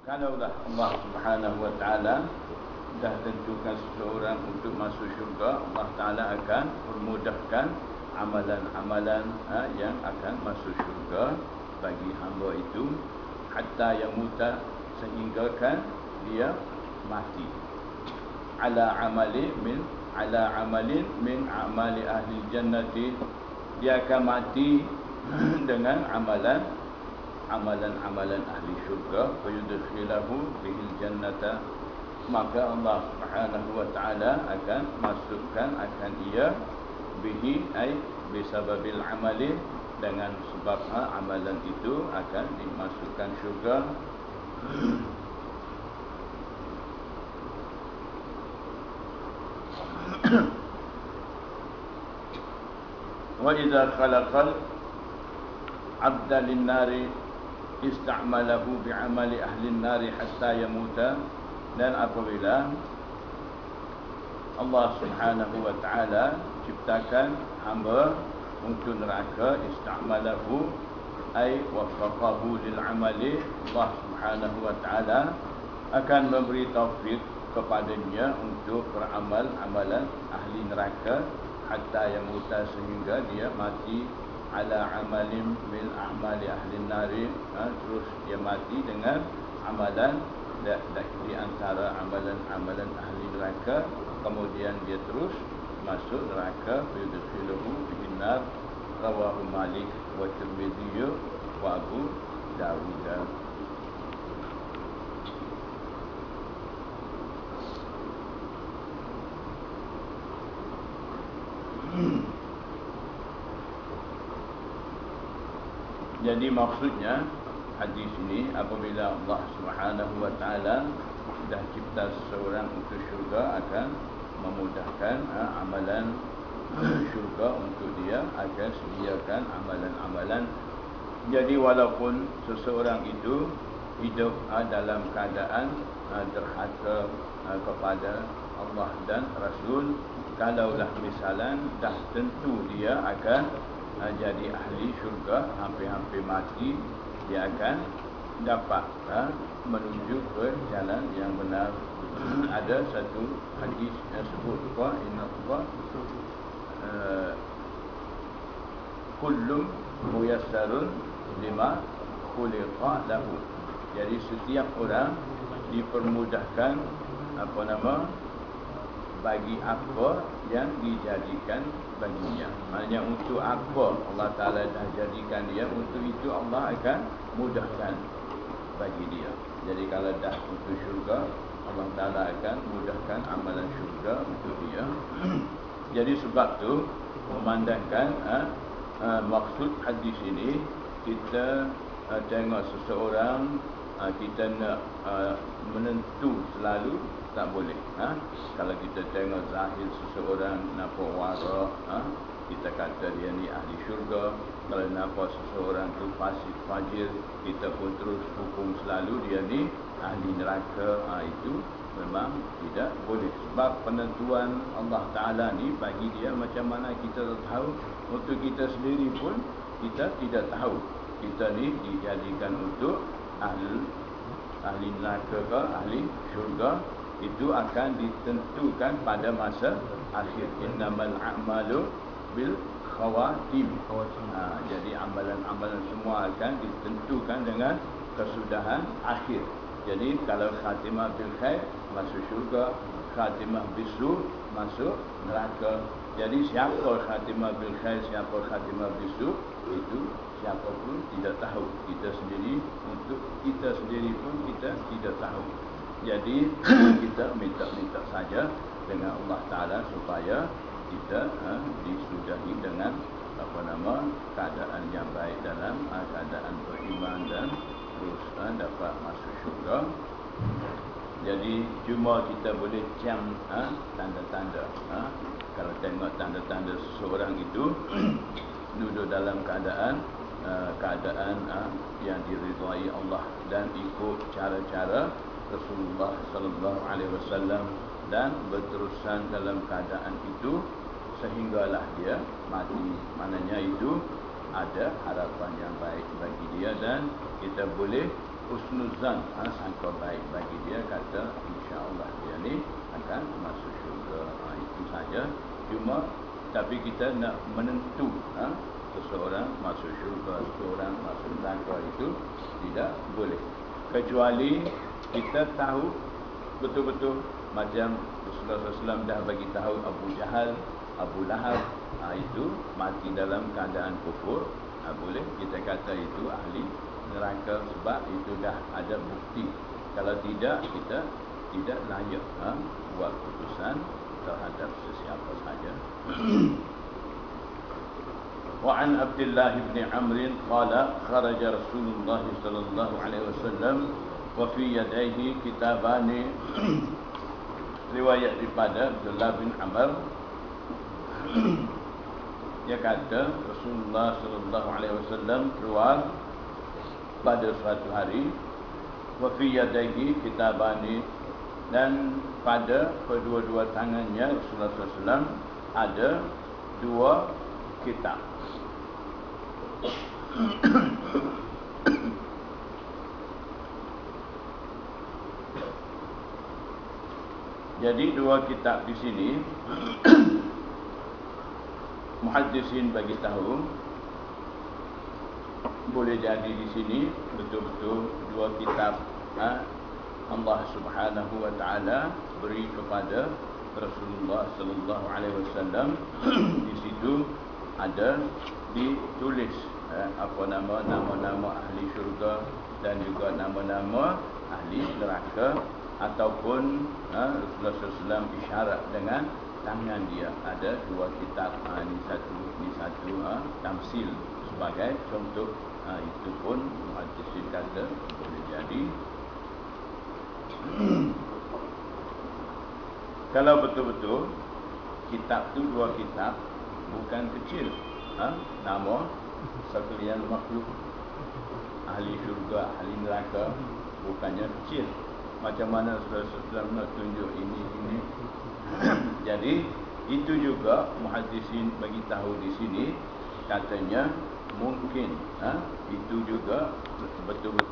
Kalaulah Allah Subhanahu wa taala dah tentukan seseorang untuk masuk syurga, Allah taala akan memudahkan amalan-amalan yang akan masuk syurga bagi hamba itu hatta yamuta, sehinggakan dia mati. Ala amalin min amali ahli jannati, dia akan mati dengan amalan ahli syurga, fayudkhilahu bihil jannata, maka Allah Subhanahu wa taala akan masukkan akan ia bihi ay bisababil amali, dengan sebab amalan itu akan dimasukkan syurga. Wa idza khalaqal abda lin-nari ista'malahu bi'amali ahli an-nari hatta yamuta, dan apabila Allah Subhanahu wa taala ciptakan hamba untuk neraka, ista'malahu ay waffaqahu lil amali, Allah Subhanahu wa taala akan memberi taufik kepadanya untuk beramal amalan ahli neraka hatta yamuta, sehingga dia mati ala amalin bil a'mali ahli nari, terus dia mati dengan amalan di antara amalan-amalan ahli neraka, kemudian dia terus masuk neraka. Yudkhiluhu bin nar, rawahu Malik wa Tirmidzi wa Abu Dawud. Jadi maksudnya hadis ini, apabila Allah Subhanahu wa taala dah cipta seseorang untuk syurga, akan memudahkan amalan syurga untuk dia, akan sediakan amalan-amalan. Jadi walaupun seseorang itu hidup dalam keadaan derhaka kepada Allah dan Rasul, kalaulah misalan dah tentu dia akan jadi ahli syurga, hampir-hampir mati, dia akan dapat menuju ke jalan yang benar. Ada satu hadis yang sebut apa, inna kullum muyassarun lima khuliqa lahu. Jadi setiap orang dipermudahkan bagi apa yang dijadikan baginya. Maknanya untuk apa Allah Ta'ala dah jadikan dia, untuk itu Allah akan mudahkan bagi dia. Jadi kalau dah untuk syurga, Allah Ta'ala akan mudahkan amalan syurga untuk dia. Jadi sebab tu memandangkan maksud hadis ini, kita tengok seseorang, kita nak menentu selalu tak boleh. Kalau kita tengok zahir seseorang, nampak wara, kita kata dia ni ahli syurga. Kalau nampak seseorang tu fasik fajir, kita pun terus hukum selalu dia ni ahli neraka. Itu memang tidak boleh. Sebab penentuan Allah Ta'ala ni bagi dia macam mana kita tak tahu. Untuk kita sendiri pun kita tidak tahu kita ni dijadikan untuk ahli neraka ke ahli syurga. Itu akan ditentukan pada masa akhir. Innamal a'malu bil khawatim. Jadi amalan-amalan semua akan ditentukan dengan kesudahan akhir. Jadi kalau khatimah bil khair, masuk syurga. Khatimah bisu, masuk neraka. Jadi siapa khatimah bil khair, siapa khatimah bisu, itu siapa pun tidak tahu. Kita sendiri, untuk kita sendiri pun kita tidak tahu. Jadi kita minta saja dengan Allah Ta'ala supaya kita disudahi dengan keadaan yang baik, dalam keadaan beriman, dan terus dapat masuk syurga. Jadi cuma kita boleh ciam tanda-tanda. Kalau tengok tanda-tanda seseorang itu duduk dalam keadaan yang diridhai Allah dan ikut cara-cara Rasulullah sallallahu alaihi wasallam, dan berterusan dalam keadaan itu sehinggalah dia mati. Maknanya itu ada harapan yang baik bagi dia, dan kita boleh husnuzan, sangka baik bagi dia, kata insya-Allah dia ni akan masuk syurga. Itu saja. Cuma tapi kita nak menentu seseorang masuk syurga, seseorang masuk neraka itu tidak boleh. Kecuali kita tahu betul-betul, macam Rasulullah SAW dah bagi tahu Abu Jahal, Abu Lahab, itu mati dalam keadaan kufur, boleh kita kata itu ahli neraka sebab itu dah ada bukti. Kalau tidak, kita tidak layak buat keputusan terhadap sesiapa saja. Wa an Abdullah bin Amr qala kharaja Rasulullah sallallahu alaihi wasallam wa fi yadayhi kitabani. Riwayat daripada Abdullah bin Amr, dia kata Rasulullah sallallahu alaihi wasallam keluar pada suatu hari, wa fi yadayhi kitabani, dan pada kedua-dua tangannya Rasulullah SAW ada dua kitab. Jadi dua kitab di sini muhaddisin bagi tahu boleh jadi di sini betul-betul dua kitab Allah Subhanahu wa taala beri kepada Rasulullah sallallahu alaihi wasallam. Di situ ada ditulis apa nama-nama ahli syurga dan juga nama-nama ahli neraka, ataupun Rasulullah SAW isyarat dengan tangan dia ada dua kitab. Ini satu tamsil sebagai contoh. Itu pun muhaddisin kata boleh jadi. Kalau betul-betul kitab tu dua kitab, bukan kecil, nama sekalian makhluk ahli syurga, ahli neraka, bukannya kecil. Macam mana Rasulullah SAW nak tunjuk ini. Jadi itu juga muhaddisin bagi tahu di sini, katanya mungkin itu juga betul-betul